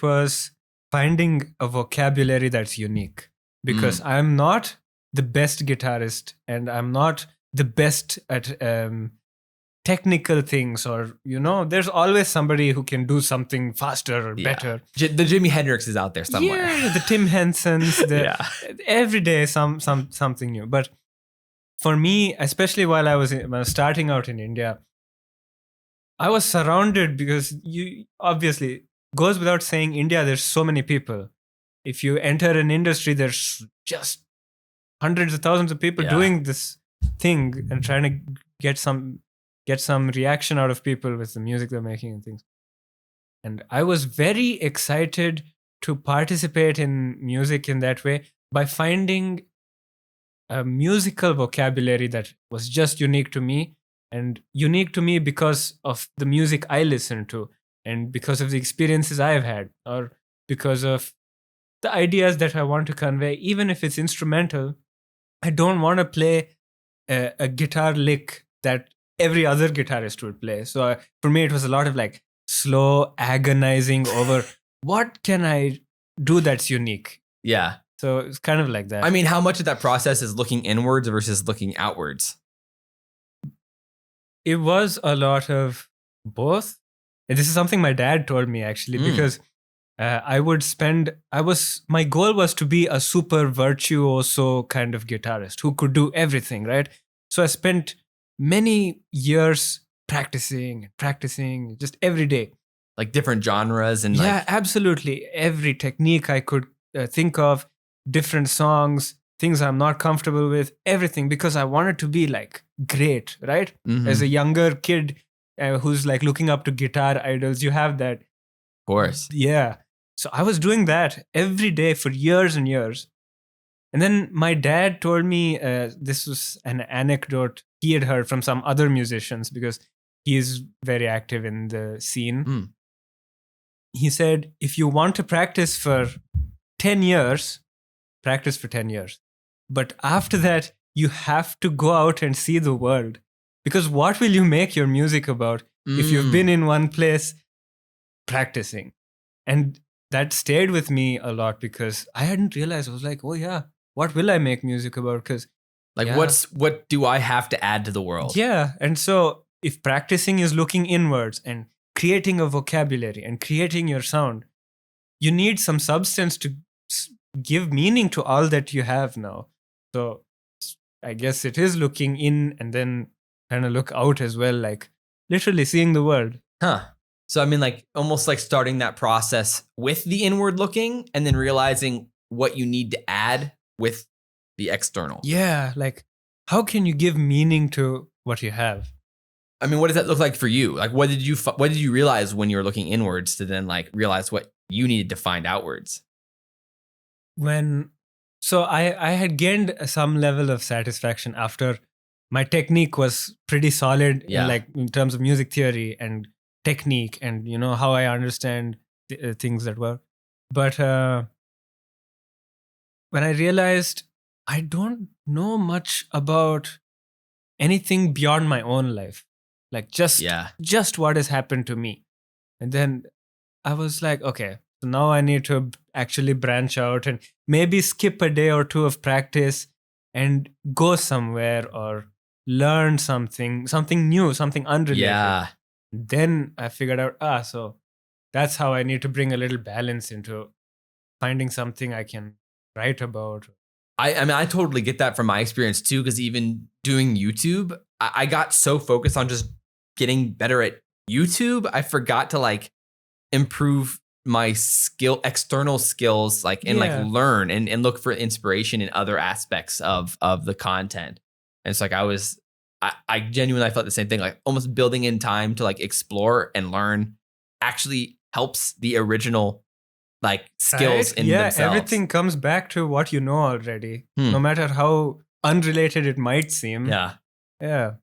it was finding a vocabulary that's unique, because Mm. I'm not the best guitarist and I'm not the best at technical things, or there's always somebody who can do something faster or Yeah. better. The Jimi Hendrix is out there somewhere. Yeah, the Tim Hensons, Yeah. every day something new. But for me, especially while I was starting out in India, I was surrounded, because you obviously goes without saying, India, there's so many people. If you enter an industry, there's just hundreds of thousands of people Yeah. doing this thing and trying to get some reaction out of people with the music they're making and things. And I was very excited to participate in music in that way by finding a musical vocabulary that was just unique to me, and unique to me because of the music I listen to, and because of the experiences I've had, or because of the ideas that I want to convey. Even if it's instrumental, I don't want to play a guitar lick that every other guitarist would play. So for me, it was a lot of like slow agonizing over what can I do that's unique. Yeah. So it's kind of like that. I mean, how much of that process is looking inwards versus looking outwards? It was a lot of both. And this is something my dad told me, actually, because my goal was to be a super virtuoso kind of guitarist who could do everything, right? So I spent many years practicing just every day. Like different genres and Yeah, absolutely. Every technique I could think of, different songs, things I'm not comfortable with, everything, because I wanted to be like great, right? Mhm. As a younger kid who's like looking up to guitar idols, you have that. Of course. Yeah. So I was doing that every day for years and years. And then my dad told me, this was an anecdote he had heard from some other musicians, because he is very active in the scene. Mm. He said, if you want to practice for 10 years, practice for 10 years. But after that, you have to go out and see the world. Because what will you make your music about if you've been in one place practicing? And that stayed with me a lot, because I hadn't realized. I was like, oh yeah, what will I make music about? Because what do I have to add to the world? Yeah. And so if practicing is looking inwards and creating a vocabulary and creating your sound, you need some substance to give meaning to all that you have now. So I guess it is looking in and then kind of look out as well, like literally seeing the world. Huh. So I mean, like almost like starting that process with the inward looking and then realizing what you need to add with the external. Yeah, like how can you give meaning to what you have? I mean, what does that look like for you? Like, what did you realize when you were looking inwards to then like realize what you needed to find outwards? So I had gained some level of satisfaction after my technique was pretty solid in terms of music theory and technique, and how I understand things that work. But when I realized I don't know much about anything beyond my own life, like just what has happened to me, and then I was like, okay, so now I need to actually branch out and maybe skip a day or two of practice and go somewhere or learn something new, something unrelated. Yeah. Then I figured out, so that's how I need to bring a little balance into finding something I can write about. I mean, I totally get that from my experience too, because even doing YouTube, I got so focused on just getting better at YouTube, I forgot to like improve my external skills, like and like learn and look for inspiration in other aspects of the content. And it's like I genuinely felt the same thing, like almost building in time to like explore and learn actually helps the original like skills in themselves. Everything comes back to what you know already, no matter how unrelated it might seem. Yeah.